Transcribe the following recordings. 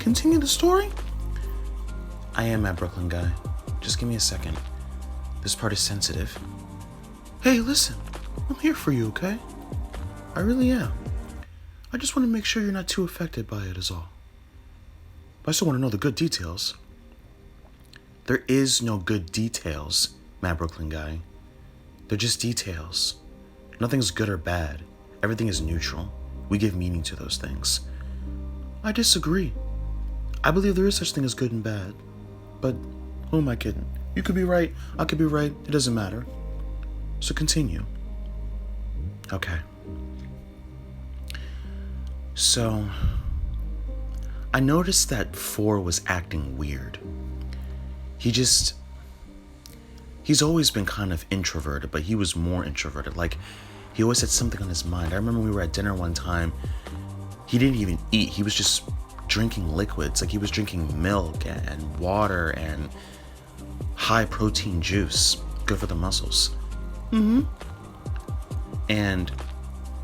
continue the story? I am that Brooklyn guy. Just give me a second. This part is sensitive. Hey, listen. I'm here for you, okay? I really am. I just want to make sure you're not too affected by it is all. But I still want to know the good details. There is no good details, Mad Brooklyn guy. They're just details. Nothing's good or bad. Everything is neutral. We give meaning to those things. I disagree. I believe there is such thing as good and bad. But who am I kidding? You could be right, I could be right, it doesn't matter. So continue. Okay. So, I noticed that 4 was acting weird. He's always been kind of introverted, but he was more introverted. Like, he always had something on his mind. I remember we were at dinner one time. He didn't even eat. He was just drinking liquids. Like, he was drinking milk and water and high protein juice. Good for the muscles. And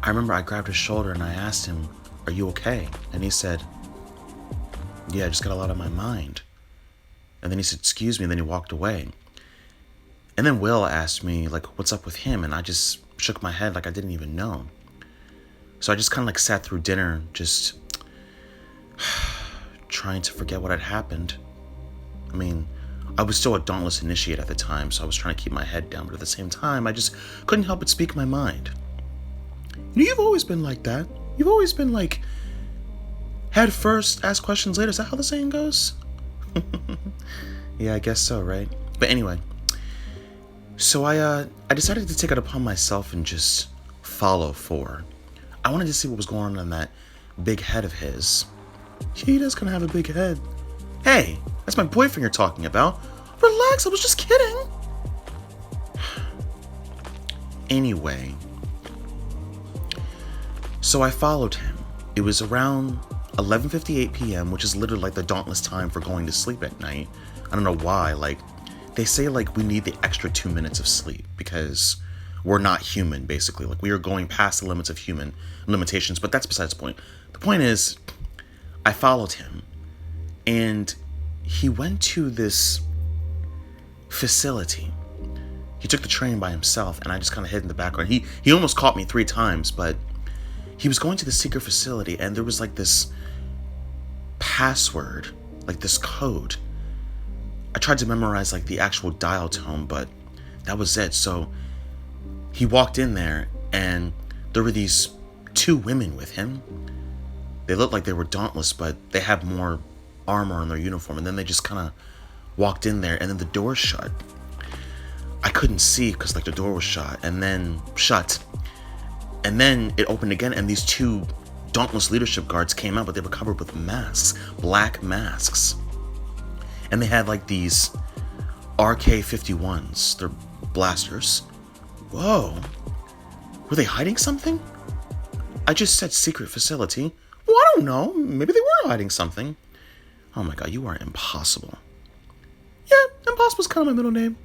I remember I grabbed his shoulder and I asked him, "Are you okay?" And he said, "Yeah, I just got a lot on my mind." And then he said, "Excuse me," and then he walked away. And then Will asked me, like, what's up with him? And I just shook my head like I didn't even know. So I just kind of like sat through dinner, just trying to forget what had happened. I mean, I was still a Dauntless initiate at the time, so I was trying to keep my head down, but at the same time, I just couldn't help but speak my mind. You know, you've always been like that. You've always been like, head first, ask questions later. Is that how the saying goes? Yeah, I guess so, right? But anyway, so I decided to take it upon myself and just follow 4. I wanted to see what was going on in that big head of his. He does kind of have a big head. Hey, that's my boyfriend you're talking about. Relax, I was just kidding. Anyway, so I followed him. It was around 11:58 p.m., which is literally like the Dauntless time for going to sleep at night. I don't know why. Like, they say like we need the extra 2 minutes of sleep because we're not human, basically. Like, we are going past the limits of human limitations, but that's besides the point. The point is, I followed him, and he went to this facility. He took the train by himself, and I just kind of hid in the background. He almost caught me 3 times, but he was going to the secret facility, and there was like this password, like this code. I tried to memorize like the actual dial tone, but that was it. So he walked in there, and there were these 2 women with him. They looked like they were Dauntless, but they had more armor on their uniform. And then they just kind of walked in there, and then the door shut. I couldn't see because like the door was shut, and then it opened again, and these 2 Dauntless leadership guards came out, but they were covered with masks, black masks. And they had like these RK-51s, they're blasters. Whoa, were they hiding something? I just said secret facility. Well, I don't know, maybe they were hiding something. Oh my god, you are impossible. Yeah, Impossible's kind of my middle name.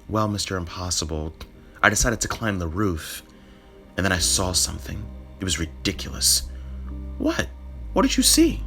Well, Mr. Impossible, I decided to climb the roof, and then I saw something. It was ridiculous. What? What did you see?